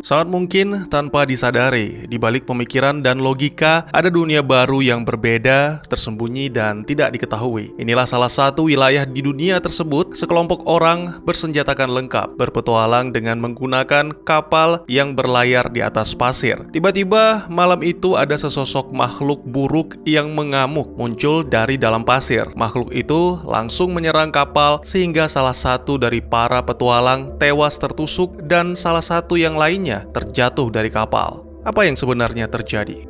Sangat mungkin tanpa disadari, di balik pemikiran dan logika ada dunia baru yang berbeda, tersembunyi dan tidak diketahui. Inilah salah satu wilayah di dunia tersebut, sekelompok orang bersenjatakan lengkap, berpetualang dengan menggunakan kapal yang berlayar di atas pasir. Tiba-tiba malam itu ada sesosok makhluk buruk yang mengamuk muncul dari dalam pasir. Makhluk itu langsung menyerang kapal sehingga salah satu dari para petualang tewas tertusuk dan salah satu yang lainnya terjatuh dari kapal. Apa yang sebenarnya terjadi?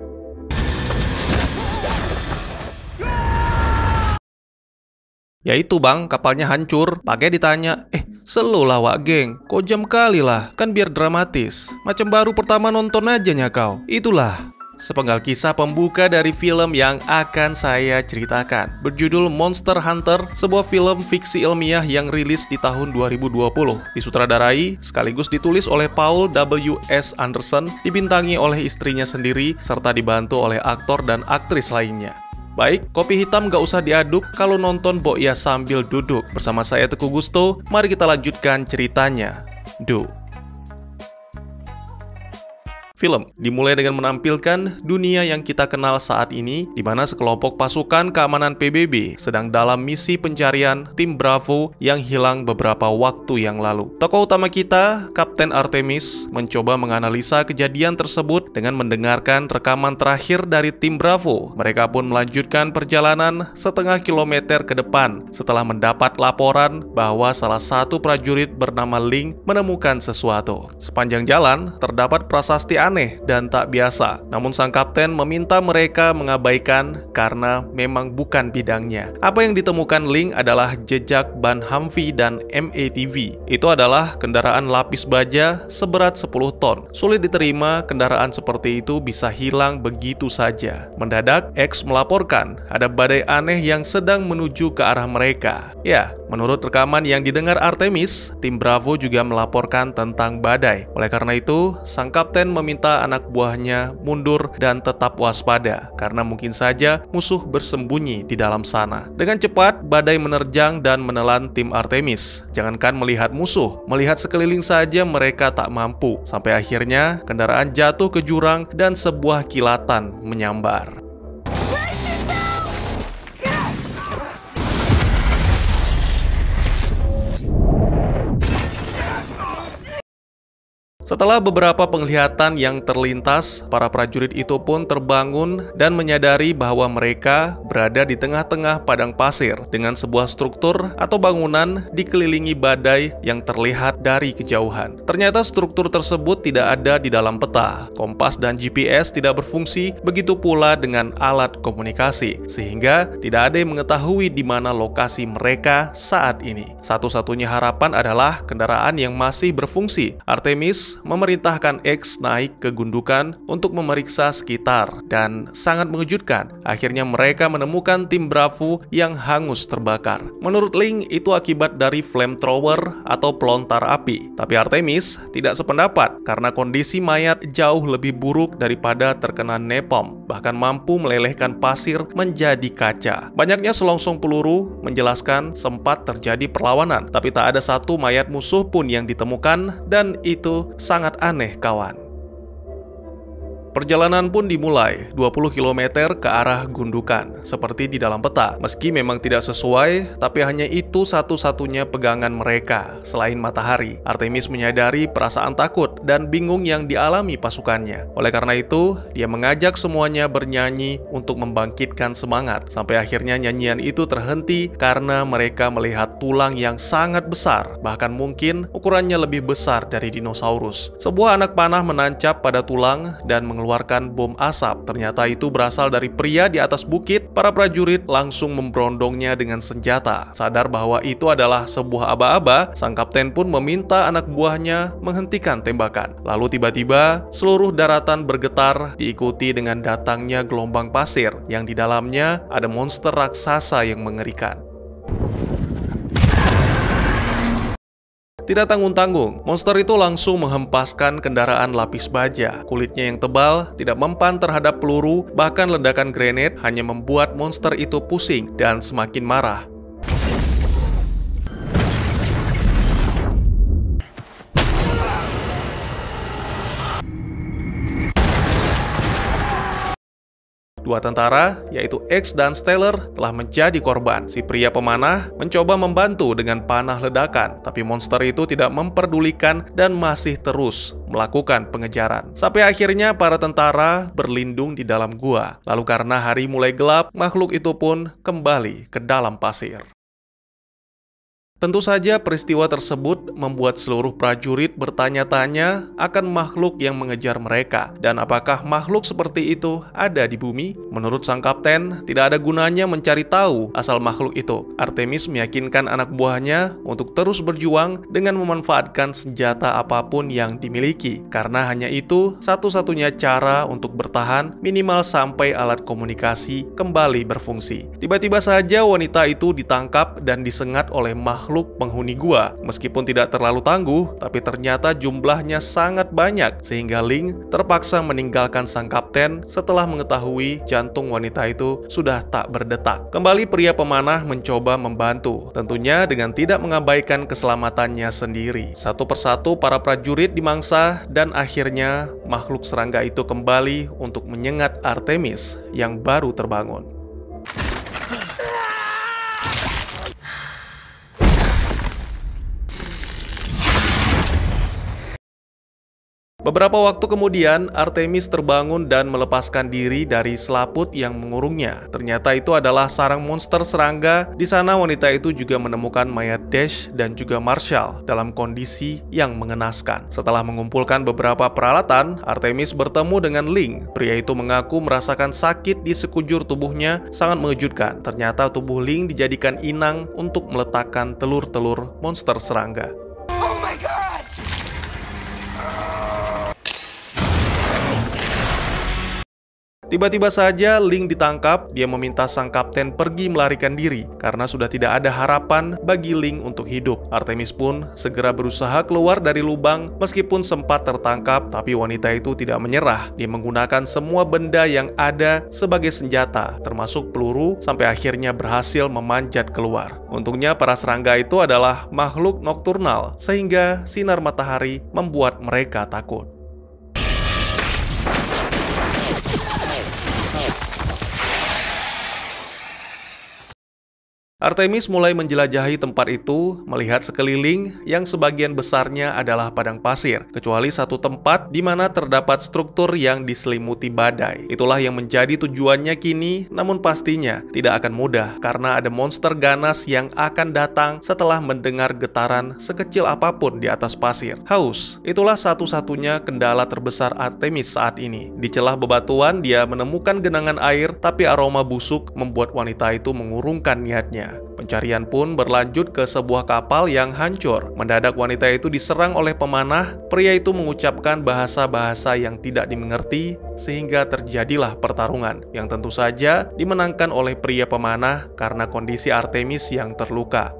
Yaitu bang, kapalnya hancur. Pakai ditanya, selo lah wak geng, kok kali lah, kan biar dramatis. Macam baru pertama nonton aja nya kau. Itulah sepenggal kisah pembuka dari film yang akan saya ceritakan. Berjudul Monster Hunter, sebuah film fiksi ilmiah yang rilis di tahun 2020. Disutradarai sekaligus ditulis oleh Paul W. S. Anderson, dibintangi oleh istrinya sendiri, serta dibantu oleh aktor dan aktris lainnya. Baik, kopi hitam gak usah diaduk kalau nonton Bok ya sambil duduk. Bersama saya Teguh Gusto, mari kita lanjutkan ceritanya. Film dimulai dengan menampilkan dunia yang kita kenal saat ini, di mana sekelompok pasukan keamanan PBB sedang dalam misi pencarian tim Bravo yang hilang beberapa waktu yang lalu. Tokoh utama kita, Kapten Artemis, mencoba menganalisa kejadian tersebut dengan mendengarkan rekaman terakhir dari tim Bravo. Mereka pun melanjutkan perjalanan setengah kilometer ke depan setelah mendapat laporan bahwa salah satu prajurit bernama Link menemukan sesuatu. Sepanjang jalan, terdapat prasasti aneh dan tak biasa. Namun sang kapten meminta mereka mengabaikan karena memang bukan bidangnya. Apa yang ditemukan Link adalah jejak ban Humvee dan MATV. Itu adalah kendaraan lapis baja seberat 10 ton. Sulit diterima kendaraan seperti itu bisa hilang begitu saja. Mendadak, X melaporkan ada badai aneh yang sedang menuju ke arah mereka. Ya, menurut rekaman yang didengar Artemis, tim Bravo juga melaporkan tentang badai. Oleh karena itu, sang kapten meminta anak buahnya mundur dan tetap waspada karena mungkin saja musuh bersembunyi di dalam sana. Dengan cepat, badai menerjang dan menelan tim Artemis. Jangankan melihat musuh, melihat sekeliling saja mereka tak mampu. Sampai akhirnya kendaraan jatuh ke jurang dan sebuah kilatan menyambar. Setelah beberapa penglihatan yang terlintas, para prajurit itu pun terbangun dan menyadari bahwa mereka berada di tengah-tengah padang pasir dengan sebuah struktur atau bangunan dikelilingi badai yang terlihat dari kejauhan. Ternyata struktur tersebut tidak ada di dalam peta. Kompas dan GPS tidak berfungsi, begitu pula dengan alat komunikasi, sehingga tidak ada yang mengetahui di mana lokasi mereka saat ini. Satu-satunya harapan adalah kendaraan yang masih berfungsi. Artemis memerintahkan X naik ke gundukan untuk memeriksa sekitar dan sangat mengejutkan. Akhirnya mereka menemukan tim Bravo yang hangus terbakar. Menurut Link, itu akibat dari flamethrower atau pelontar api. Tapi Artemis tidak sependapat karena kondisi mayat jauh lebih buruk daripada terkena napalm, bahkan mampu melelehkan pasir menjadi kaca. Banyaknya selongsong peluru menjelaskan sempat terjadi perlawanan, tapi tak ada satu mayat musuh pun yang ditemukan, dan itu sangat aneh, kawan. Perjalanan pun dimulai 20 km ke arah gundukan, seperti di dalam peta. Meski memang tidak sesuai, tapi hanya itu satu-satunya pegangan mereka selain matahari. Artemis menyadari perasaan takut dan bingung yang dialami pasukannya. Oleh karena itu, dia mengajak semuanya bernyanyi untuk membangkitkan semangat. Sampai akhirnya nyanyian itu terhenti karena mereka melihat tulang yang sangat besar, bahkan mungkin ukurannya lebih besar dari dinosaurus. Sebuah anak panah menancap pada tulang dan mengeluarkan bom asap. Ternyata itu berasal dari pria di atas bukit. Para prajurit langsung memberondongnya dengan senjata. Sadar bahwa itu adalah sebuah aba-aba, sang kapten pun meminta anak buahnya menghentikan tembakan. Lalu tiba-tiba seluruh daratan bergetar, diikuti dengan datangnya gelombang pasir yang di dalamnya ada monster raksasa yang mengerikan. Tidak tanggung-tanggung, monster itu langsung menghempaskan kendaraan lapis baja. Kulitnya yang tebal, tidak mempan terhadap peluru, bahkan ledakan grenade hanya membuat monster itu pusing dan semakin marah. Dua tentara, yaitu X dan Stellar, telah menjadi korban. Si pria pemanah mencoba membantu dengan panah ledakan, tapi monster itu tidak memperdulikan dan masih terus melakukan pengejaran. Sampai akhirnya para tentara berlindung di dalam gua. Lalu karena hari mulai gelap, makhluk itu pun kembali ke dalam pasir. Tentu saja peristiwa tersebut membuat seluruh prajurit bertanya-tanya akan makhluk yang mengejar mereka, dan apakah makhluk seperti itu ada di bumi. Menurut sang kapten, tidak ada gunanya mencari tahu asal makhluk itu. Artemis meyakinkan anak buahnya untuk terus berjuang dengan memanfaatkan senjata apapun yang dimiliki, karena hanya itu satu-satunya cara untuk bertahan minimal sampai alat komunikasi kembali berfungsi. Tiba-tiba saja wanita itu ditangkap dan disengat oleh makhluk penghuni gua. Meskipun tidak terlalu tangguh, tapi ternyata jumlahnya sangat banyak sehingga Ling terpaksa meninggalkan sang kapten setelah mengetahui jantung wanita itu sudah tak berdetak. Kembali pria pemanah mencoba membantu, tentunya dengan tidak mengabaikan keselamatannya sendiri. Satu persatu para prajurit dimangsa dan akhirnya makhluk serangga itu kembali untuk menyengat Artemis yang baru terbangun. Beberapa waktu kemudian, Artemis terbangun dan melepaskan diri dari selaput yang mengurungnya. Ternyata itu adalah sarang monster serangga. Di sana wanita itu juga menemukan mayat Dash dan juga Marshall dalam kondisi yang mengenaskan. Setelah mengumpulkan beberapa peralatan, Artemis bertemu dengan Ling. Pria itu mengaku merasakan sakit di sekujur tubuhnya, sangat mengejutkan. Ternyata tubuh Ling dijadikan inang untuk meletakkan telur-telur monster serangga. Tiba-tiba saja Ling ditangkap. Dia meminta sang kapten pergi melarikan diri karena sudah tidak ada harapan bagi Ling untuk hidup. Artemis pun segera berusaha keluar dari lubang. Meskipun sempat tertangkap, tapi wanita itu tidak menyerah. Dia menggunakan semua benda yang ada sebagai senjata, termasuk peluru, sampai akhirnya berhasil memanjat keluar. Untungnya para serangga itu adalah makhluk nokturnal, sehingga sinar matahari membuat mereka takut. Artemis mulai menjelajahi tempat itu, melihat sekeliling yang sebagian besarnya adalah padang pasir, kecuali satu tempat di mana terdapat struktur yang diselimuti badai. Itulah yang menjadi tujuannya kini, namun pastinya tidak akan mudah karena ada monster ganas yang akan datang setelah mendengar getaran sekecil apapun di atas pasir. Haus, itulah satu-satunya kendala terbesar Artemis saat ini. Di celah bebatuan dia menemukan genangan air, tapi aroma busuk membuat wanita itu mengurungkan niatnya. Pencarian pun berlanjut ke sebuah kapal yang hancur. Mendadak wanita itu diserang oleh pemanah. Pria itu mengucapkan bahasa-bahasa yang tidak dimengerti, sehingga terjadilah pertarungan yang tentu saja dimenangkan oleh pria pemanah karena kondisi Artemis yang terluka.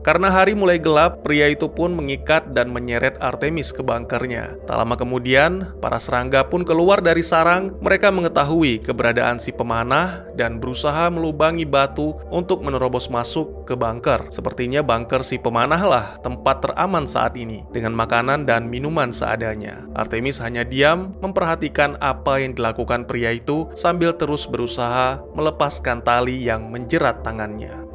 Karena hari mulai gelap, pria itu pun mengikat dan menyeret Artemis ke bunkernya. Tak lama kemudian, para serangga pun keluar dari sarang. Mereka mengetahui keberadaan si pemanah dan berusaha melubangi batu untuk menerobos masuk ke bunker. Sepertinya bunker si pemanah lah tempat teraman saat ini, dengan makanan dan minuman seadanya. Artemis hanya diam memperhatikan apa yang dilakukan pria itu sambil terus berusaha melepaskan tali yang menjerat tangannya.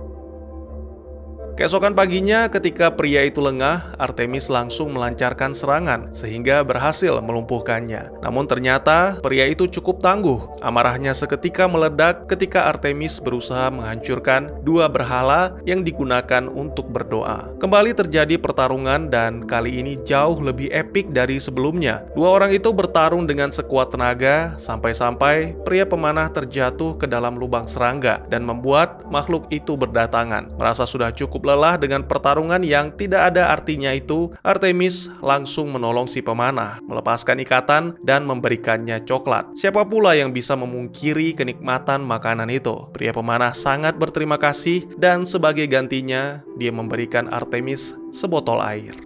Keesokan paginya, ketika pria itu lengah, Artemis langsung melancarkan serangan sehingga berhasil melumpuhkannya. Namun ternyata pria itu cukup tangguh. Amarahnya seketika meledak ketika Artemis berusaha menghancurkan dua berhala yang digunakan untuk berdoa. Kembali terjadi pertarungan dan kali ini jauh lebih epik dari sebelumnya. Dua orang itu bertarung dengan sekuat tenaga sampai-sampai pria pemanah terjatuh ke dalam lubang serangga dan membuat makhluk itu berdatangan. Merasa sudah cukup lelah dengan pertarungan yang tidak ada artinya itu, Artemis langsung menolong si pemanah, melepaskan ikatan dan memberikannya coklat. Siapa pula yang bisa memungkiri kenikmatan makanan itu? Pria pemanah sangat berterima kasih dan sebagai gantinya, dia memberikan Artemis sebotol air.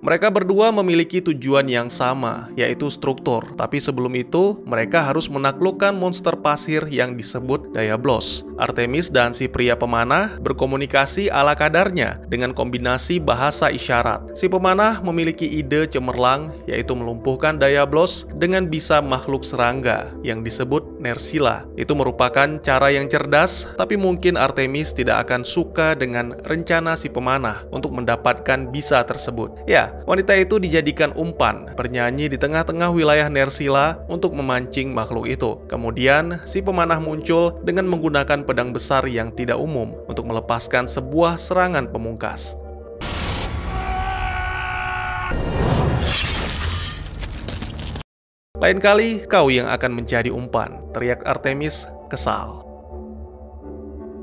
Mereka berdua memiliki tujuan yang sama, yaitu struktur. Tapi sebelum itu, mereka harus menaklukkan monster pasir yang disebut Diablos. Artemis dan si pria pemanah berkomunikasi ala kadarnya dengan kombinasi bahasa isyarat. Si pemanah memiliki ide cemerlang, yaitu melumpuhkan Diablos dengan bisa makhluk serangga yang disebut Nersila. Itu merupakan cara yang cerdas, tapi mungkin Artemis tidak akan suka dengan rencana si pemanah untuk mendapatkan bisa tersebut. Ya, wanita itu dijadikan umpan, bernyanyi di tengah-tengah wilayah Nersila untuk memancing makhluk itu. Kemudian, si pemanah muncul dengan menggunakan pedang besar yang tidak umum untuk melepaskan sebuah serangan pemungkas. Lain kali, kau yang akan menjadi umpan, teriak Artemis kesal.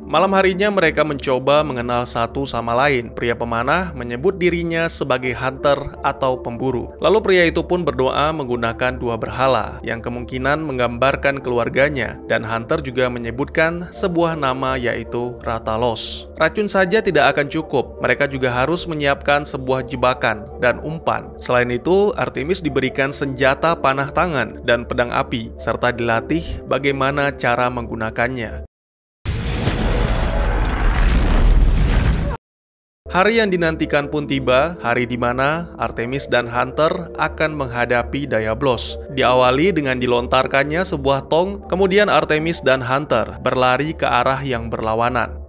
Malam harinya mereka mencoba mengenal satu sama lain. Pria pemanah menyebut dirinya sebagai hunter atau pemburu. Lalu pria itu pun berdoa menggunakan dua berhala yang kemungkinan menggambarkan keluarganya. Dan hunter juga menyebutkan sebuah nama yaitu Rathalos. Racun saja tidak akan cukup. Mereka juga harus menyiapkan sebuah jebakan dan umpan. Selain itu, Artemis diberikan senjata panah tangan dan pedang api, serta dilatih bagaimana cara menggunakannya. Hari yang dinantikan pun tiba, hari di mana Artemis dan Hunter akan menghadapi Diablos. Diawali dengan dilontarkannya sebuah tong, kemudian Artemis dan Hunter berlari ke arah yang berlawanan.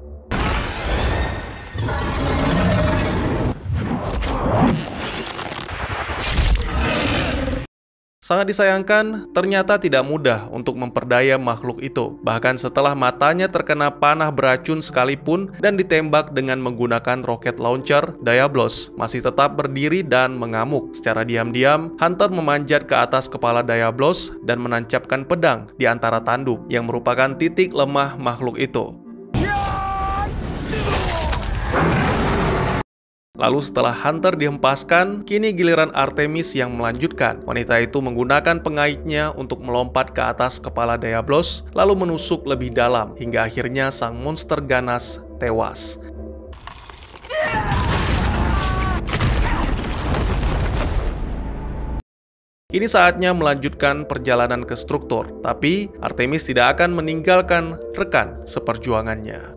Sangat disayangkan, ternyata tidak mudah untuk memperdaya makhluk itu. Bahkan setelah matanya terkena panah beracun sekalipun dan ditembak dengan menggunakan roket launcher, Diablos masih tetap berdiri dan mengamuk. Secara diam-diam, Hunter memanjat ke atas kepala Diablos dan menancapkan pedang di antara tanduk, yang merupakan titik lemah makhluk itu. Lalu setelah Hunter dihempaskan, kini giliran Artemis yang melanjutkan. Wanita itu menggunakan pengaitnya untuk melompat ke atas kepala Diablos, lalu menusuk lebih dalam, hingga akhirnya sang monster ganas tewas. Kini saatnya melanjutkan perjalanan ke struktur, tapi Artemis tidak akan meninggalkan rekan seperjuangannya.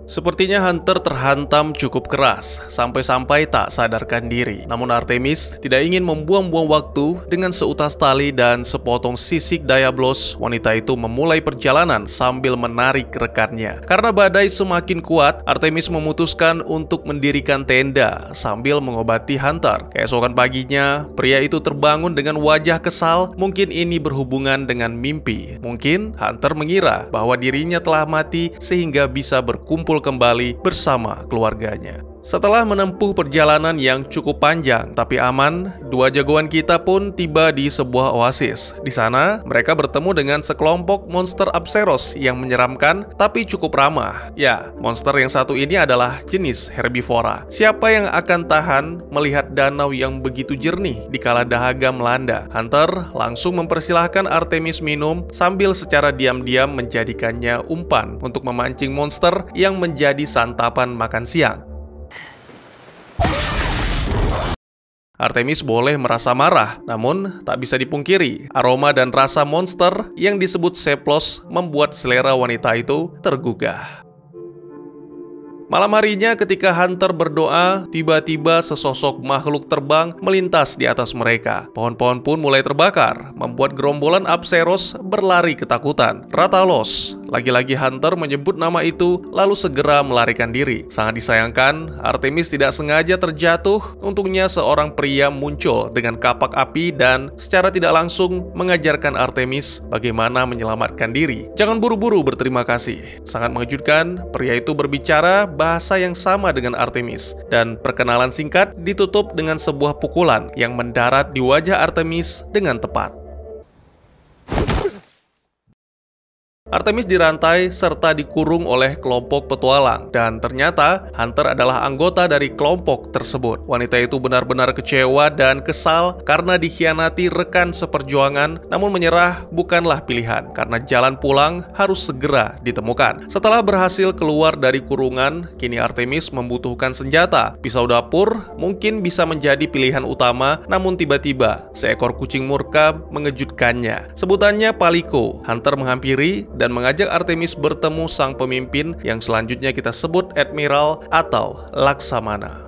Sepertinya Hunter terhantam cukup keras, sampai-sampai tak sadarkan diri. Namun Artemis tidak ingin membuang-buang waktu. Dengan seutas tali dan sepotong sisik Diablos, wanita itu memulai perjalanan sambil menarik rekannya. Karena badai semakin kuat, Artemis memutuskan untuk mendirikan tenda sambil mengobati Hunter. Keesokan paginya, pria itu terbangun dengan wajah kesal. Mungkin ini berhubungan dengan mimpi. Mungkin Hunter mengira bahwa dirinya telah mati sehingga bisa berkumpul kembali bersama keluarganya. Setelah menempuh perjalanan yang cukup panjang tapi aman, dua jagoan kita pun tiba di sebuah oasis. Di sana, mereka bertemu dengan sekelompok monster Apseros yang menyeramkan tapi cukup ramah. Ya, monster yang satu ini adalah jenis herbivora. Siapa yang akan tahan melihat danau yang begitu jernih dikala dahaga melanda? Hunter langsung mempersilahkan Artemis minum sambil secara diam-diam menjadikannya umpan untuk memancing monster yang menjadi santapan makan siang. Artemis boleh merasa marah, namun tak bisa dipungkiri, aroma dan rasa monster yang disebut Seplos membuat selera wanita itu tergugah. Malam harinya ketika Hunter berdoa, tiba-tiba sesosok makhluk terbang melintas di atas mereka. Pohon-pohon pun mulai terbakar, membuat gerombolan Apseros berlari ketakutan. Rathalos, lagi-lagi Hunter menyebut nama itu, lalu segera melarikan diri. Sangat disayangkan, Artemis tidak sengaja terjatuh. Untungnya seorang pria muncul dengan kapak api dan secara tidak langsung mengajarkan Artemis bagaimana menyelamatkan diri. Jangan buru-buru berterima kasih. Sangat mengejutkan, pria itu berbicara bahasa yang sama dengan Artemis, dan perkenalan singkat ditutup dengan sebuah pukulan yang mendarat di wajah Artemis dengan tepat. Artemis dirantai serta dikurung oleh kelompok petualang, dan ternyata Hunter adalah anggota dari kelompok tersebut. Wanita itu benar-benar kecewa dan kesal karena dikhianati rekan seperjuangan, namun menyerah bukanlah pilihan karena jalan pulang harus segera ditemukan. Setelah berhasil keluar dari kurungan, kini Artemis membutuhkan senjata. Pisau dapur mungkin bisa menjadi pilihan utama, namun tiba-tiba seekor kucing murka mengejutkannya. Sebutannya Paliko. Hunter menghampiri dan mengajak Artemis bertemu sang pemimpin yang selanjutnya kita sebut Admiral atau Laksamana.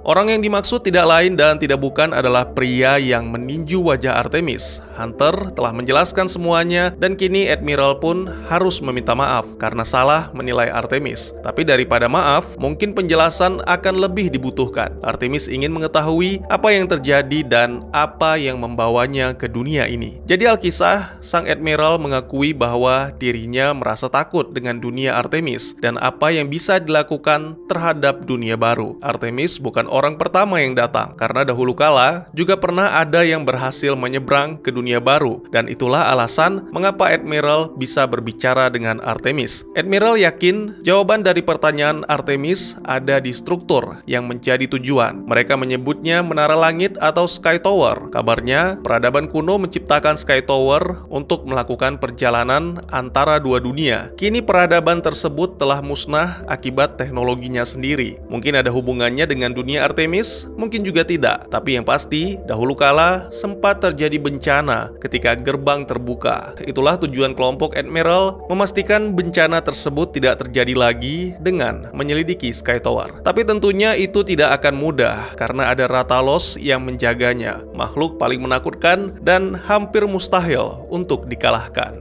Orang yang dimaksud tidak lain dan tidak bukan adalah pria yang meninju wajah Artemis. Hunter telah menjelaskan semuanya dan kini Admiral pun harus meminta maaf karena salah menilai Artemis. Tapi daripada maaf, mungkin penjelasan akan lebih dibutuhkan. Artemis ingin mengetahui apa yang terjadi dan apa yang membawanya ke dunia ini. Jadi alkisah, sang Admiral mengakui bahwa dirinya merasa takut dengan dunia Artemis dan apa yang bisa dilakukan terhadap dunia baru. Artemis bukan orang pertama yang datang, karena dahulu kala juga pernah ada yang berhasil menyeberang ke dunia baru, dan itulah alasan mengapa Admiral bisa berbicara dengan Artemis. Admiral yakin jawaban dari pertanyaan Artemis ada di struktur yang menjadi tujuan. Mereka menyebutnya Menara Langit atau Sky Tower. Kabarnya, peradaban kuno menciptakan Sky Tower untuk melakukan perjalanan antara dua dunia. Kini peradaban tersebut telah musnah akibat teknologinya sendiri. Mungkin ada hubungannya dengan dunia Artemis, mungkin juga tidak. Tapi yang pasti, dahulu kala sempat terjadi bencana ketika gerbang terbuka. Itulah tujuan kelompok Admiral, memastikan bencana tersebut tidak terjadi lagi dengan menyelidiki Sky Tower. Tapi tentunya itu tidak akan mudah karena ada Rathalos yang menjaganya, makhluk paling menakutkan dan hampir mustahil untuk dikalahkan.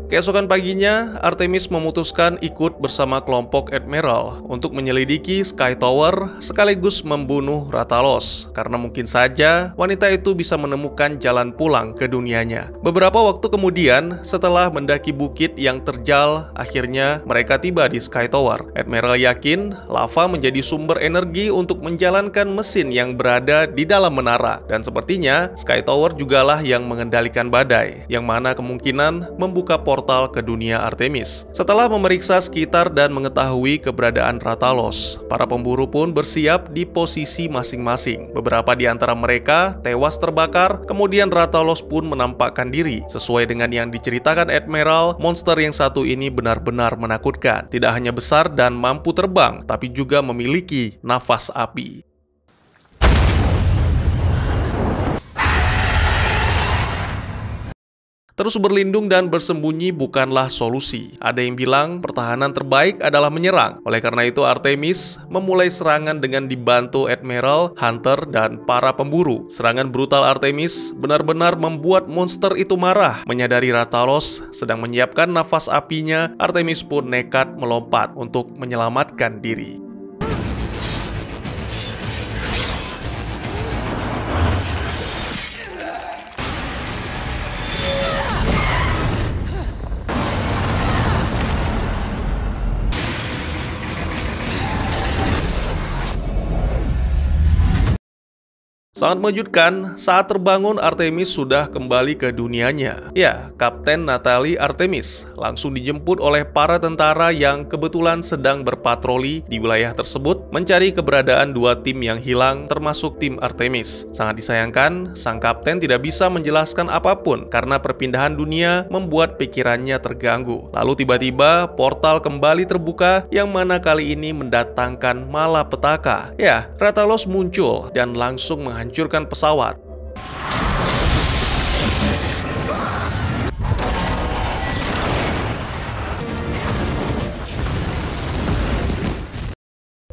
Keesokan paginya, Artemis memutuskan ikut bersama kelompok Admiral untuk menyelidiki Sky Tower sekaligus membunuh Rathalos, karena mungkin saja wanita itu bisa menemukan jalan pulang ke dunianya. Beberapa waktu kemudian, setelah mendaki bukit yang terjal, akhirnya mereka tiba di Sky Tower. Admiral yakin lava menjadi sumber energi untuk menjalankan mesin yang berada di dalam menara, dan sepertinya Sky Tower jugalah yang mengendalikan badai, yang mana kemungkinan membuka portal ke dunia Artemis. Setelah memeriksa sekitar dan mengetahui keberadaan Rathalos, para pemburu pun bersiap di posisi masing-masing. Beberapa di antara mereka tewas terbakar, kemudian Rathalos pun menampakkan diri. Sesuai dengan yang diceritakan Admiral, monster yang satu ini benar-benar menakutkan. Tidak hanya besar dan mampu terbang, tapi juga memiliki nafas api. Terus berlindung dan bersembunyi bukanlah solusi. Ada yang bilang pertahanan terbaik adalah menyerang. Oleh karena itu Artemis memulai serangan dengan dibantu Admiral, Hunter, dan para pemburu. Serangan brutal Artemis benar-benar membuat monster itu marah. Menyadari Rathalos sedang menyiapkan nafas apinya, Artemis pun nekat melompat untuk menyelamatkan diri. Sangat mengejutkan, saat terbangun Artemis sudah kembali ke dunianya. Ya, Kapten Natalie Artemis langsung dijemput oleh para tentara yang kebetulan sedang berpatroli di wilayah tersebut mencari keberadaan dua tim yang hilang termasuk tim Artemis. Sangat disayangkan, sang kapten tidak bisa menjelaskan apapun karena perpindahan dunia membuat pikirannya terganggu. Lalu tiba-tiba portal kembali terbuka yang mana kali ini mendatangkan malapetaka. Ya, Rathalos muncul dan langsung menghancurkan pesawat.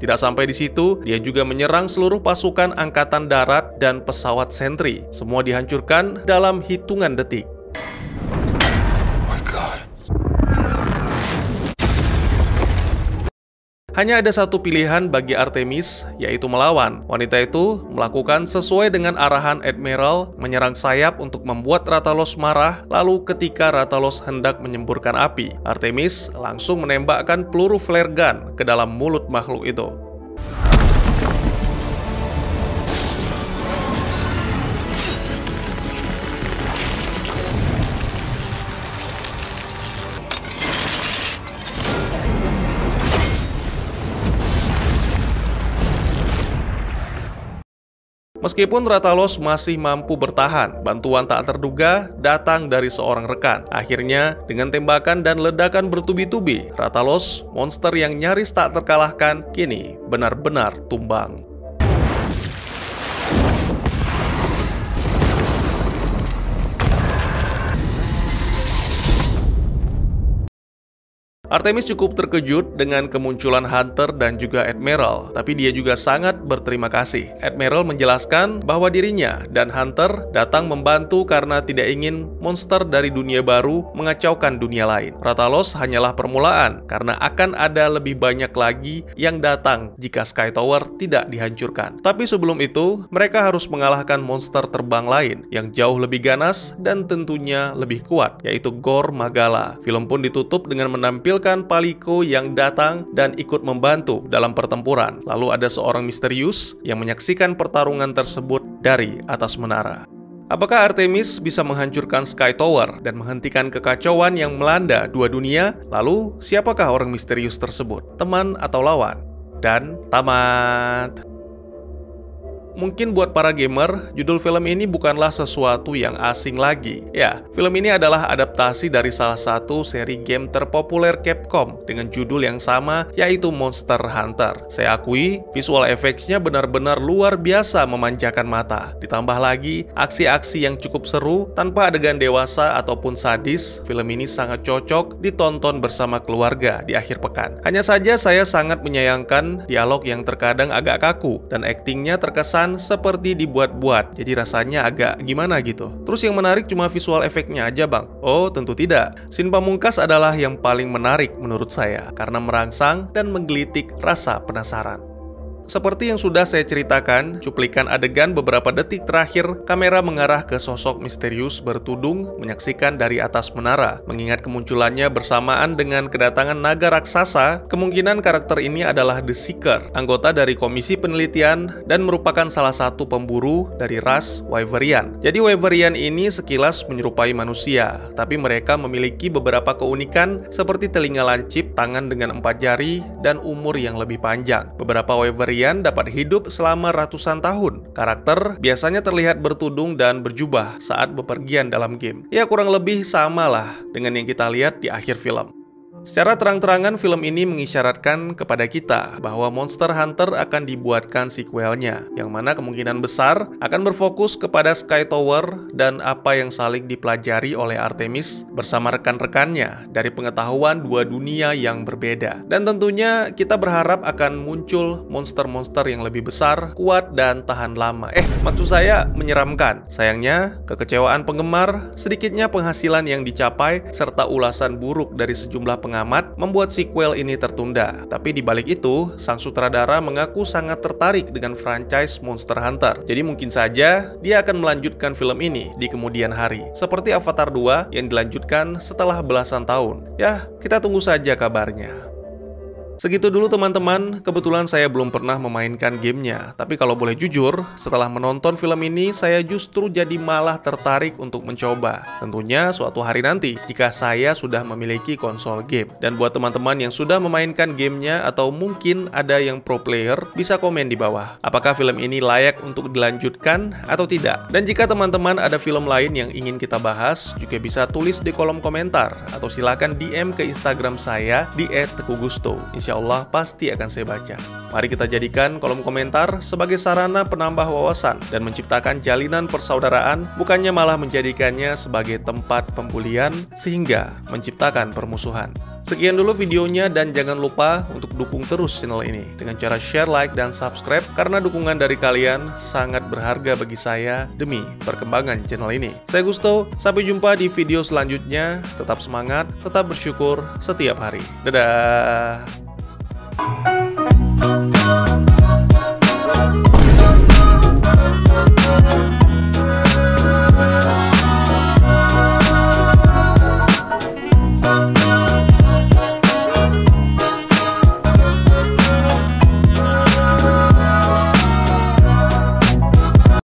Tidak sampai di situ, dia juga menyerang seluruh pasukan angkatan darat dan pesawat sentri. Semua dihancurkan dalam hitungan detik. Hanya ada satu pilihan bagi Artemis, yaitu melawan. Wanita itu melakukan sesuai dengan arahan Admiral, menyerang sayap untuk membuat Rathalos marah, lalu ketika Rathalos hendak menyemburkan api, Artemis langsung menembakkan peluru flare gun ke dalam mulut makhluk itu. Meskipun Rathalos masih mampu bertahan, bantuan tak terduga datang dari seorang rekan. Akhirnya, dengan tembakan dan ledakan bertubi-tubi, Rathalos, monster yang nyaris tak terkalahkan, kini benar-benar tumbang. Artemis cukup terkejut dengan kemunculan Hunter dan juga Admiral, tapi dia juga sangat berterima kasih. Admiral menjelaskan bahwa dirinya dan Hunter datang membantu karena tidak ingin monster dari dunia baru mengacaukan dunia lain. Rathalos hanyalah permulaan, karena akan ada lebih banyak lagi yang datang jika Sky Tower tidak dihancurkan. Tapi sebelum itu, mereka harus mengalahkan monster terbang lain yang jauh lebih ganas dan tentunya lebih kuat, yaitu Gore Magala. Film pun ditutup dengan menampilkan Palico yang datang dan ikut membantu dalam pertempuran. Lalu ada seorang misterius yang menyaksikan pertarungan tersebut dari atas menara. Apakah Artemis bisa menghancurkan Sky Tower dan menghentikan kekacauan yang melanda dua dunia? Lalu, siapakah orang misterius tersebut? Teman atau lawan? Dan tamat. Mungkin buat para gamer, judul film ini bukanlah sesuatu yang asing lagi. Ya, film ini adalah adaptasi dari salah satu seri game terpopuler Capcom dengan judul yang sama, yaitu Monster Hunter. Saya akui, visual effects-nya benar-benar luar biasa memanjakan mata. Ditambah lagi, aksi-aksi yang cukup seru, tanpa adegan dewasa ataupun sadis, film ini sangat cocok ditonton bersama keluarga di akhir pekan. Hanya saja saya sangat menyayangkan dialog yang terkadang agak kaku, dan aktingnya terkesan seperti dibuat-buat, jadi rasanya agak gimana gitu. Terus yang menarik cuma visual efeknya aja bang? Oh tentu tidak. Scene pamungkas adalah yang paling menarik menurut saya, karena merangsang dan menggelitik rasa penasaran. Seperti yang sudah saya ceritakan, cuplikan adegan beberapa detik terakhir, kamera mengarah ke sosok misterius bertudung menyaksikan dari atas menara. Mengingat kemunculannya bersamaan dengan kedatangan naga raksasa, kemungkinan karakter ini adalah The Seeker, anggota dari komisi penelitian dan merupakan salah satu pemburu dari ras Wyverian. Jadi Wyverian ini sekilas menyerupai manusia, tapi mereka memiliki beberapa keunikan seperti telinga lancip, tangan dengan 4 jari, dan umur yang lebih panjang. Beberapa Wyverian dapat hidup selama ratusan tahun. Karakter biasanya terlihat bertudung dan berjubah saat bepergian dalam game. Ya kurang lebih samalah dengan yang kita lihat di akhir film. Secara terang-terangan film ini mengisyaratkan kepada kita bahwa Monster Hunter akan dibuatkan sequelnya, yang mana kemungkinan besar akan berfokus kepada Sky Tower dan apa yang saling dipelajari oleh Artemis bersama rekan-rekannya dari pengetahuan dua dunia yang berbeda. Dan tentunya kita berharap akan muncul monster-monster yang lebih besar, kuat, dan tahan lama. Maksud saya menyeramkan. Sayangnya, kekecewaan penggemar, sedikitnya penghasilan yang dicapai, serta ulasan buruk dari sejumlah pengamat membuat sequel ini tertunda. Tapi di balik itu, sang sutradara mengaku sangat tertarik dengan franchise Monster Hunter. Jadi mungkin saja dia akan melanjutkan film ini di kemudian hari. Seperti Avatar 2 yang dilanjutkan setelah belasan tahun. Ya, kita tunggu saja kabarnya. Segitu dulu teman-teman, kebetulan saya belum pernah memainkan gamenya. Tapi kalau boleh jujur, setelah menonton film ini, saya justru jadi malah tertarik untuk mencoba. Tentunya suatu hari nanti, jika saya sudah memiliki konsol game. Dan buat teman-teman yang sudah memainkan gamenya atau mungkin ada yang pro player, bisa komen di bawah. Apakah film ini layak untuk dilanjutkan atau tidak? Dan jika teman-teman ada film lain yang ingin kita bahas, juga bisa tulis di kolom komentar. Atau silakan DM ke Instagram saya di @tegugusto. Insya Allah pasti akan saya baca. Mari kita jadikan kolom komentar sebagai sarana penambah wawasan dan menciptakan jalinan persaudaraan, bukannya malah menjadikannya sebagai tempat pembulian sehingga menciptakan permusuhan. Sekian dulu videonya dan jangan lupa untuk dukung terus channel ini dengan cara share, like, dan subscribe karena dukungan dari kalian sangat berharga bagi saya demi perkembangan channel ini. Saya Gusto, sampai jumpa di video selanjutnya. Tetap semangat, tetap bersyukur setiap hari. Dadah!